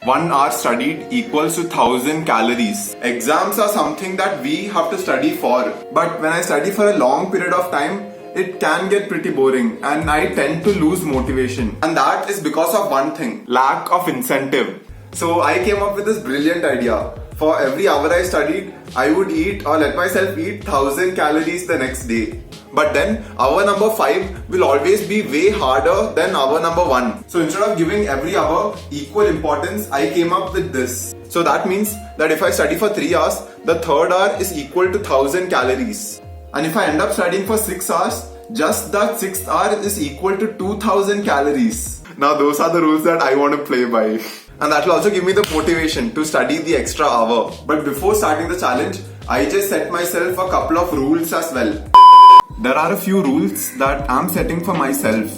1 hour studied equals to 1000 calories. Exams are something that we have to study for. But when I study for a long period of time, it can get pretty boring and I tend to lose motivation. And that is because of one thing, lack of incentive. So I came up with this brilliant idea. For every hour I studied, I would eat or let myself eat 1000 calories the next day. But then hour number 5 will always be way harder than hour number 1. So instead of giving every hour equal importance, I came up with this. So that means that if I study for 3 hours, the third hour is equal to 1000 calories. And if I end up studying for 6 hours, just that 6th hour is equal to 2000 calories. Now those are the rules that I want to play by. And that will also give me the motivation to study the extra hour. But before starting the challenge, I just set myself a couple of rules as well. There are a few rules that I'm setting for myself.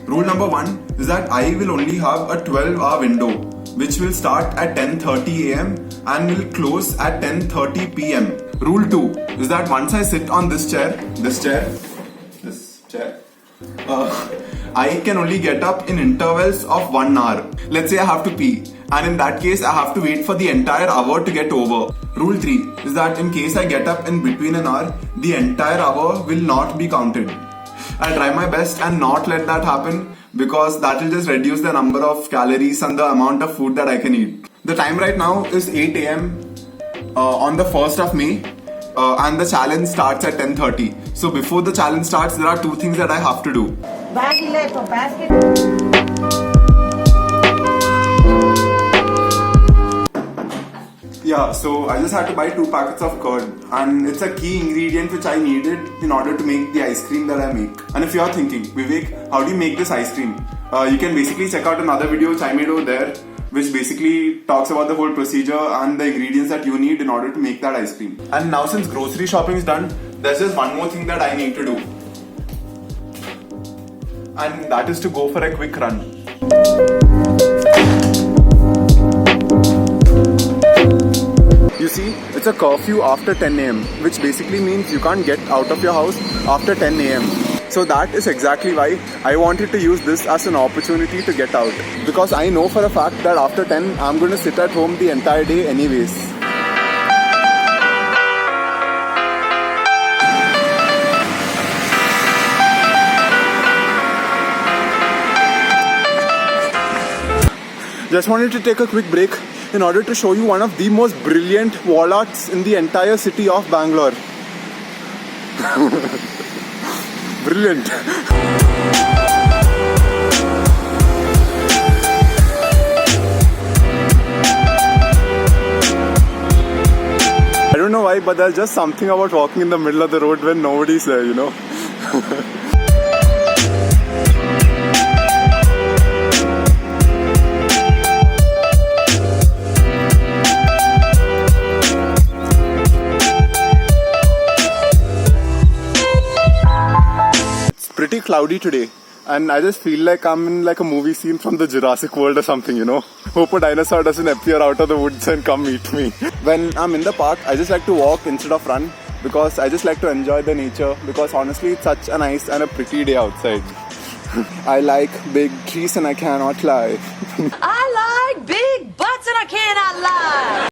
Rule number 1 is that I will only have a 12-hour window, which will start at 10:30 am and will close at 10:30 pm. Rule 2 is that once I sit on this chair, I can only get up in intervals of 1 hour. Let's say I have to pee, and in that case I have to wait for the entire hour to get over. Rule 3 is that in case I get up in between an hour, the entire hour will not be counted. I'll try my best and not let that happen because that will just reduce the number of calories and the amount of food that I can eat. The time right now is 8 am on the 1st of May. And the challenge starts at 10:30. So before the challenge starts, there are 2 things that I have to do. Yeah, so I just had to buy 2 packets of curd, and it's a key ingredient which I needed in order to make the ice cream that I make. And if you are thinking, Vivek, how do you make this ice cream? You can basically check out another video which I made over there, which basically talks about the whole procedure and the ingredients that you need in order to make that ice cream. And now since grocery shopping is done, there's just one more thing that I need to do. And that is to go for a quick run. You see, it's a curfew after 10 am, which basically means you can't get out of your house after 10 am. So that is exactly why I wanted to use this as an opportunity to get out. Because I know for a fact that after 10, I'm going to sit at home the entire day anyways. Just wanted to take a quick break in order to show you one of the most brilliant wall arts in the entire city of Bangalore. Brilliant. I don't know why, but there's just something about walking in the middle of the road when nobody's there, you know. Pretty cloudy today, and I just feel like I'm in like a movie scene from the Jurassic World or something, you know. Hope a dinosaur doesn't appear out of the woods and come meet me. When I'm in the park, I just like to walk instead of run because I just like to enjoy the nature, because honestly it's such a nice and a pretty day outside. I like big trees and I cannot lie. I like big butts and I cannot lie.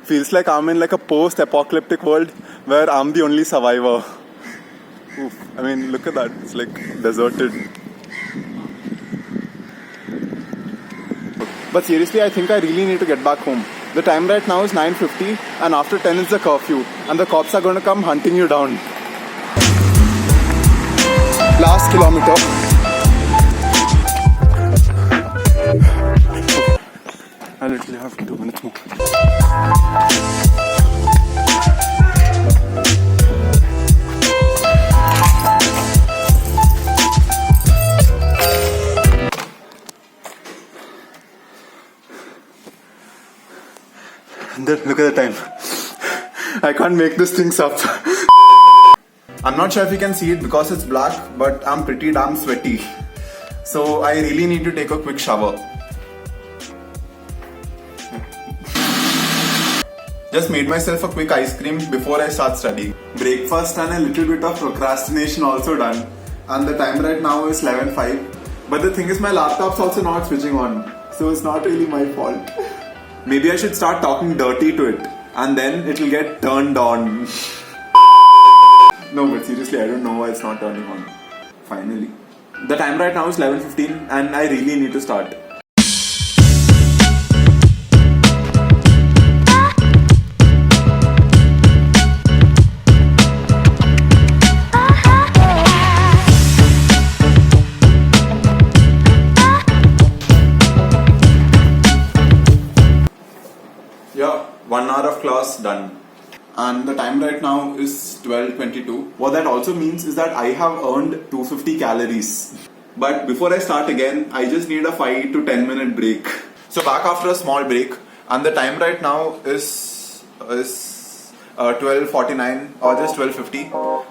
Feels like I'm in like a post-apocalyptic world where I'm the only survivor. Oof. I mean, look at that. It's like deserted. But seriously, I think I really need to get back home. The time right now is 9:50 and after 10 is the curfew. And the cops are going to come hunting you down. Last kilometer. I literally have 2 minutes more. And then look at the time. I can't make this thing up. I'm not sure if you can see it because it's black, but I'm pretty damn sweaty. So I really need to take a quick shower. Just made myself a quick ice cream before I start studying. Breakfast and a little bit of procrastination also done. And the time right now is 11:05. But the thing is, my laptop's also not switching on. So it's not really my fault. Maybe I should start talking dirty to it. And then it'll get turned on. No, but seriously, I don't know why it's not turning on. Finally. The time right now is 11:15 and I really need to start. Yeah, 1 hour of class done. And the time right now is 12:22. What that also means is that I have earned 250 calories. But before I start again, I just need a 5 to 10 minute break. So back after a small break, and the time right now is 12:49 or just 12:50.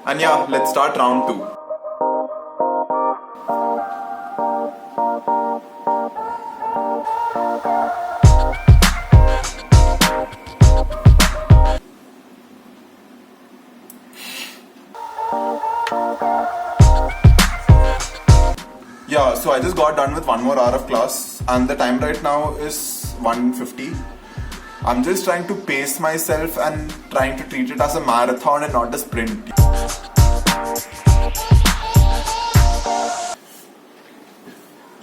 And yeah, let's start round 2. Yeah, so I just got done with 1 more hour of class and the time right now is 1:50. I'm just trying to pace myself and trying to treat it as a marathon and not a sprint.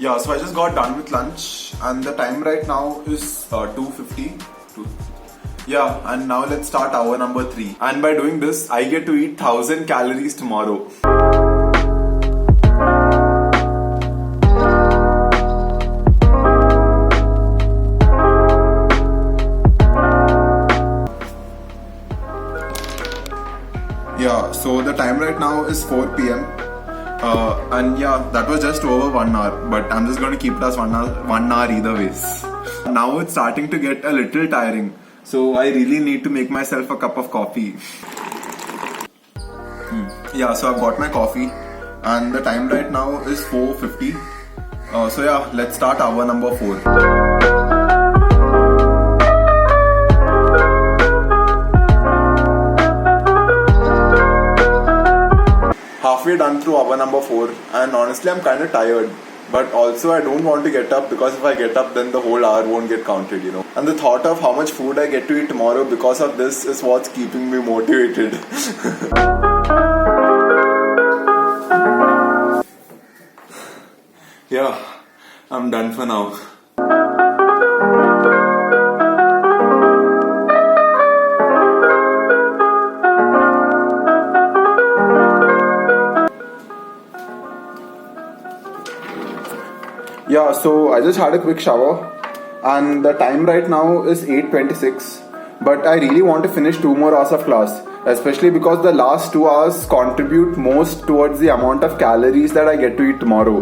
Yeah, so I just got done with lunch and the time right now is 2:50. Yeah, and now let's start hour number 3. And by doing this, I get to eat 1000 calories tomorrow. Yeah, so the time right now is 4 p.m. And yeah, that was just over 1 hour, but I'm just going to keep it as 1 hour either ways. Now it's starting to get a little tiring, so I really need to make myself a cup of coffee. Yeah, so I've got my coffee and the time right now is 4:50. So yeah, let's start hour number 4. Halfway done through hour number 4 and honestly I'm kind of tired, but also I don't want to get up because if I get up then the whole hour won't get counted, you know. And the thought of how much food I get to eat tomorrow because of this is what's keeping me motivated. Yeah, I'm done for now. Yeah, so I just had a quick shower and the time right now is 8:26, but I really want to finish 2 more hours of class, especially because the last 2 hours contribute most towards the amount of calories that I get to eat tomorrow.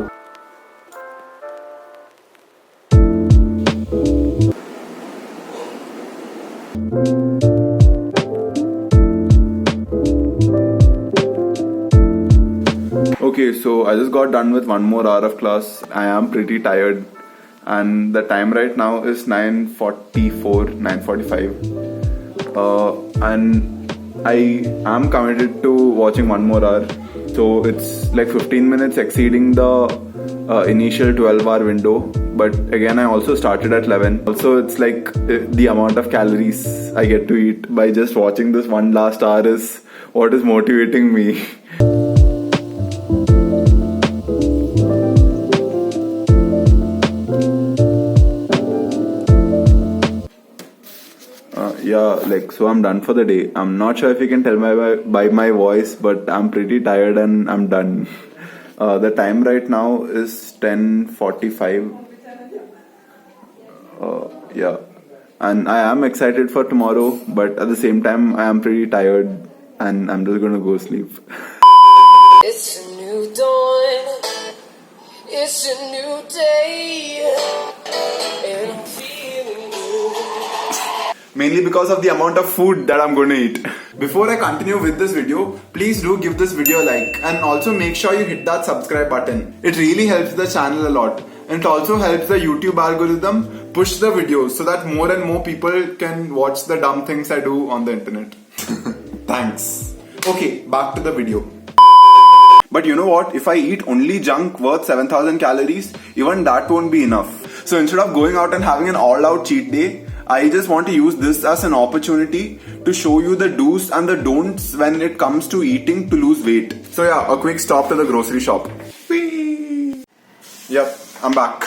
Okay, so I just got done with 1 more hour of class. I am pretty tired and the time right now is 9:45. And I am committed to watching 1 more hour. So it's like 15 minutes exceeding the initial 12-hour window. But again, I also started at 11. Also, it's like the amount of calories I get to eat by just watching this 1 last hour is what is motivating me. Yeah, like, so I'm done for the day. I'm not sure if you can tell by my voice, but I'm pretty tired and I'm done. The time right now is 10:45. Yeah, and I am excited for tomorrow, but at the same time I am pretty tired and I'm just gonna go sleep. It's a new dawn. It's a new day. And I'm feeling good. Mainly because of the amount of food that I'm going to eat. Before I continue with this video, please do give this video a like and also make sure you hit that subscribe button. It really helps the channel a lot and it also helps the YouTube algorithm push the videos so that more and more people can watch the dumb things I do on the internet. Thanks. Okay, back to the video. But you know what? If I eat only junk worth 7,000 calories, even that won't be enough. So instead of going out and having an all-out cheat day, I just want to use this as an opportunity to show you the do's and the don'ts when it comes to eating to lose weight. So yeah, a quick stop to the grocery shop. Whee! Yep, I'm back.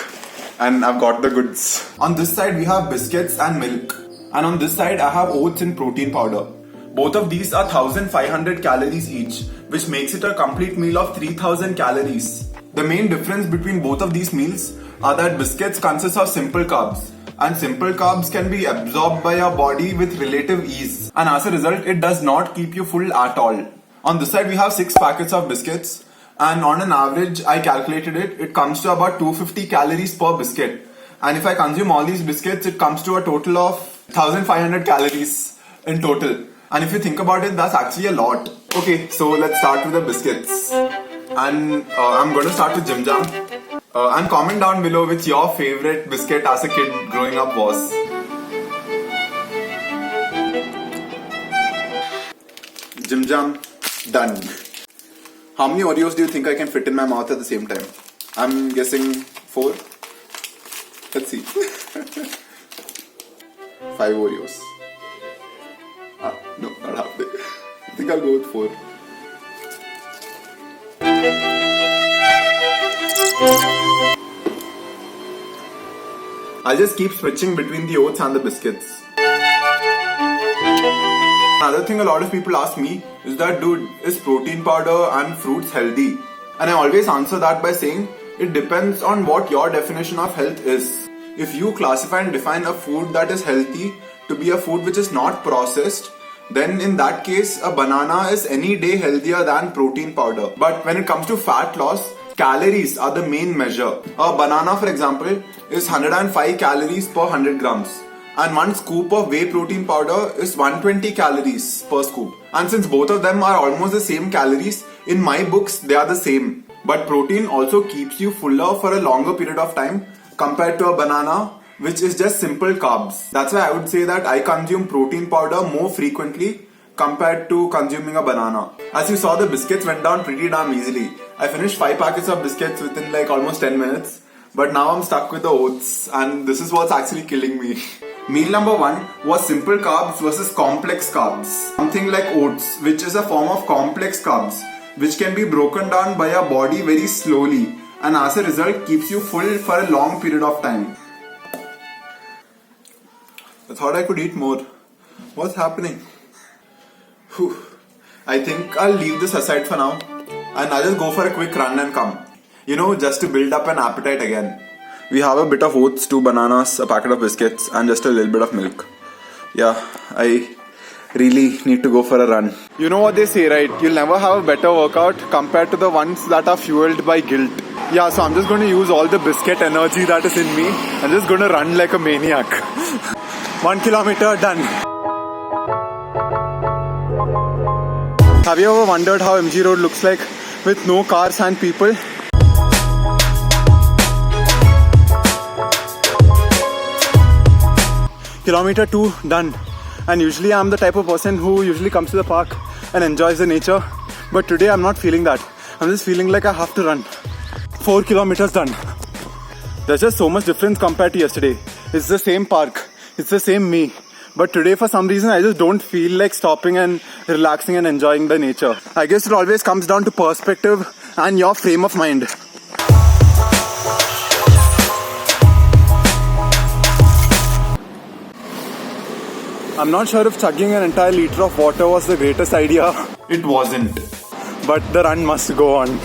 And I've got the goods. On this side we have biscuits and milk. And on this side I have oats and protein powder. Both of these are 1500 calories each, which makes it a complete meal of 3000 calories. The main difference between both of these meals are that biscuits consist of simple carbs, and simple carbs can be absorbed by your body with relative ease, and as a result it does not keep you full at all. On this side we have 6 packets of biscuits, and on an average I calculated it comes to about 250 calories per biscuit, and if I consume all these biscuits it comes to a total of 1500 calories in total. And if you think about it, that's actually a lot. Okay, so let's start with the biscuits. And I'm going to start with Jim Jam. And comment down below which your favorite biscuit as a kid growing up was. Jim Jam, done. How many Oreos do you think I can fit in my mouth at the same time? I'm guessing 4. Let's see. 5 Oreos. No, not half day. I think I'll go with 4. I'll just keep switching between the oats and the biscuits. Another thing a lot of people ask me is that, dude, is protein powder and fruits healthy? And I always answer that by saying it depends on what your definition of health is. If you classify and define a food that is healthy to be a food which is not processed, then in that case a banana is any day healthier than protein powder. But when it comes to fat loss, calories are the main measure. A banana, for example, is 105 calories per 100 grams, and 1 scoop of whey protein powder is 120 calories per scoop. And since both of them are almost the same calories, in my books they are the same. But protein also keeps you fuller for a longer period of time compared to a banana, which is just simple carbs. That's why I would say that I consume protein powder more frequently compared to consuming a banana. As you saw, the biscuits went down pretty damn easily. I finished 5 packets of biscuits within like almost 10 minutes. But now I'm stuck with the oats, and this is what's actually killing me. Meal number 1 was simple carbs versus complex carbs. Something like oats, which is a form of complex carbs, which can be broken down by your body very slowly, and as a result keeps you full for a long period of time. I thought I could eat more. What's happening? Whew. I think I'll leave this aside for now, and I'll just go for a quick run and come. You know, just to build up an appetite again. We have a bit of oats, 2 bananas, a packet of biscuits, and just a little bit of milk. Yeah, I really need to go for a run. You know what they say, right? You'll never have a better workout compared to the ones that are fueled by guilt. Yeah, so I'm just going to use all the biscuit energy that is in me. I'm just going to run like a maniac. 1 kilometer done. Have you ever wondered how MG Road looks like with no cars and people? Kilometer 2 done. And usually I'm the type of person who usually comes to the park and enjoys the nature. But today I'm not feeling that. I'm just feeling like I have to run. 4 kilometers done. There's just so much difference compared to yesterday. It's the same park. It's the same me. But today for some reason I just don't feel like stopping and relaxing and enjoying the nature. I guess it always comes down to perspective and your frame of mind. I'm not sure if chugging an entire liter of water was the greatest idea. It wasn't. But the run must go on.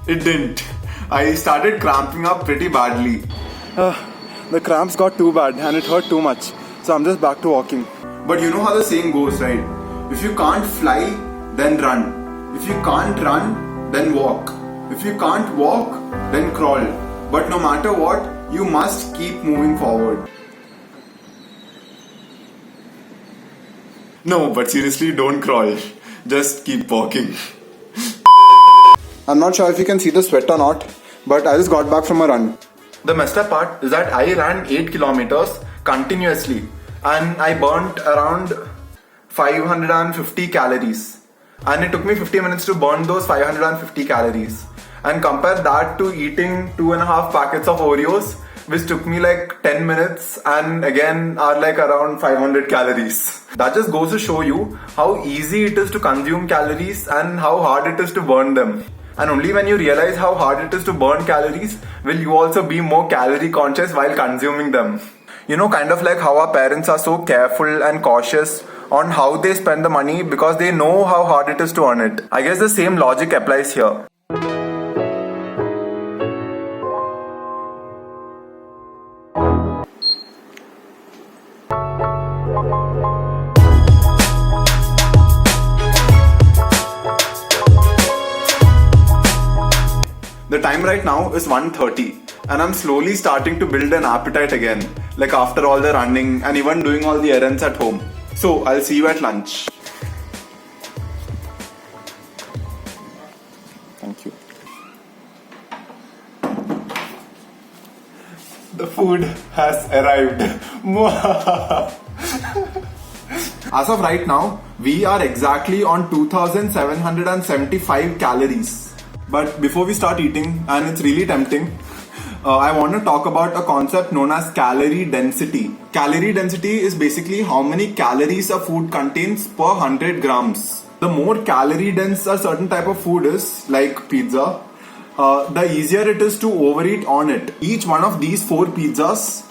It didn't. I started cramping up pretty badly. The cramps got too bad and it hurt too much. So I'm just back to walking. But you know how the saying goes, right? If you can't fly, then run. If you can't run, then walk. If you can't walk, then crawl. But no matter what, you must keep moving forward. No, but seriously, don't crawl. Just keep walking. I'm not sure if you can see the sweat or not, but I just got back from a run. The messed up part is that I ran 8 kilometers continuously and I burnt around 550 calories. And it took me 50 minutes to burn those 550 calories. And compare that to eating 2.5 packets of Oreos, which took me like 10 minutes and again are like around 500 calories. That just goes to show you how easy it is to consume calories and how hard it is to burn them. And only when you realize how hard it is to burn calories will you also be more calorie conscious while consuming them. You know, kind of like how our parents are so careful and cautious on how they spend the money because they know how hard it is to earn it. I guess the same logic applies here. The time right now is 1:30 and I'm slowly starting to build an appetite again, like after all the running and even doing all the errands at home. So I'll see you at lunch. Thank you. The food has arrived. As of right now, we are exactly on 2775 calories. But before we start eating, and it's really tempting, I want to talk about a concept known as calorie density. Calorie density is basically how many calories a food contains per 100 grams. The more calorie dense a certain type of food is, like pizza, the easier it is to overeat on it. Each one of these 4 pizzas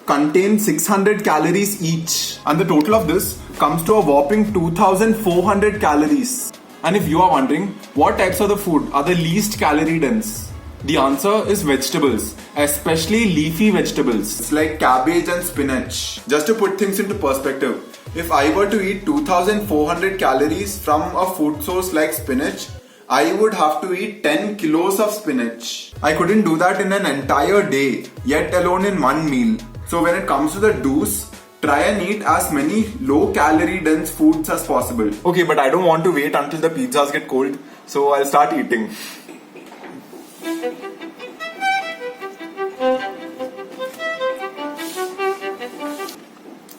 contains 600 calories each, and the total of this comes to a whopping 2400 calories. And if you are wondering what types of the food are the least calorie dense, the answer is vegetables, especially leafy vegetables. It's like cabbage and spinach. Just to put things into perspective, if I were to eat 2400 calories from a food source like spinach, I would have to eat 10 kilos of spinach. I couldn't do that in an entire day, yet alone in one meal. So when it comes to the do's, try and eat as many low calorie dense foods as possible. Okay, but I don't want to wait until the pizzas get cold, so I'll start eating.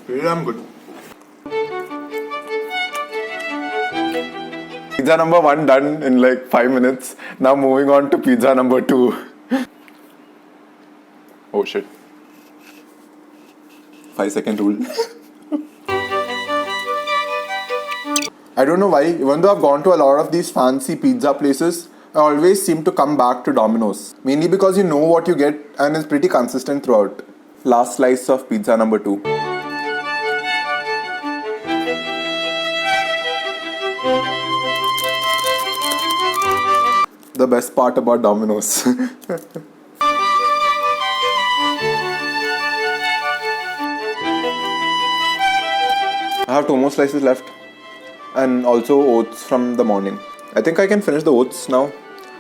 Really, I'm good. Pizza number 1 done in like 5 minutes. Now moving on to pizza number 2. Oh shit. 5-second rule. I don't know why, even though I've gone to a lot of these fancy pizza places, I always seem to come back to Domino's. Mainly because you know what you get and it's pretty consistent throughout. Last slice of pizza number 2. The best part about Domino's. I have 2 more slices left and also oats from the morning. I think I can finish the oats now,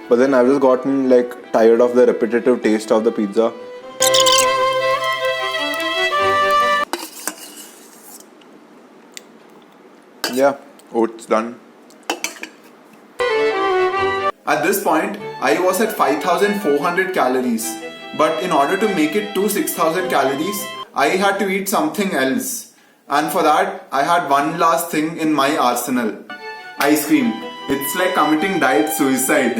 but then I've just gotten like tired of the repetitive taste of the pizza. Yeah, oats done. At this point, I was at 5400 calories, but in order to make it to 6000 calories, I had to eat something else. And for that, I had one last thing in my arsenal. Ice cream. It's like committing diet suicide.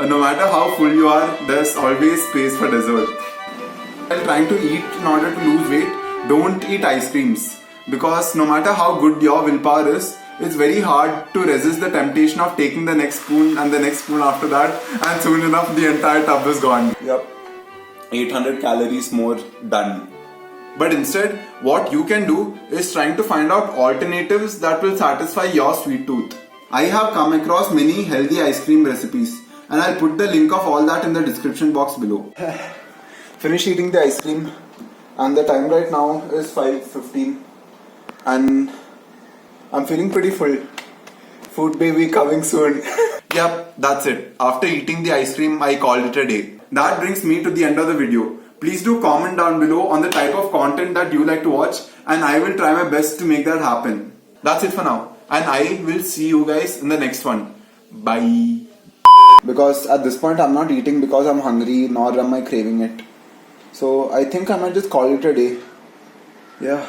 No matter how full you are, there's always space for dessert. While trying to eat in order to lose weight, don't eat ice creams. Because no matter how good your willpower is, it's very hard to resist the temptation of taking the next spoon and the next spoon after that, and soon enough the entire tub is gone. Yep. 800 calories more done. But instead, what you can do is trying to find out alternatives that will satisfy your sweet tooth. I have come across many healthy ice cream recipes, and I'll put the link of all that in the description box below. Finished eating the ice cream, and the time right now is 5:15, and I'm feeling pretty full. Food baby coming soon. Yep, that's it. After eating the ice cream, I called it a day. That brings me to the end of the video. Please do comment down below on the type of content that you like to watch, and I will try my best to make that happen. That's it for now, and I will see you guys in the next one. Bye. Because at this point I'm not eating because I'm hungry, nor am I craving it. So I think I might just call it a day. Yeah.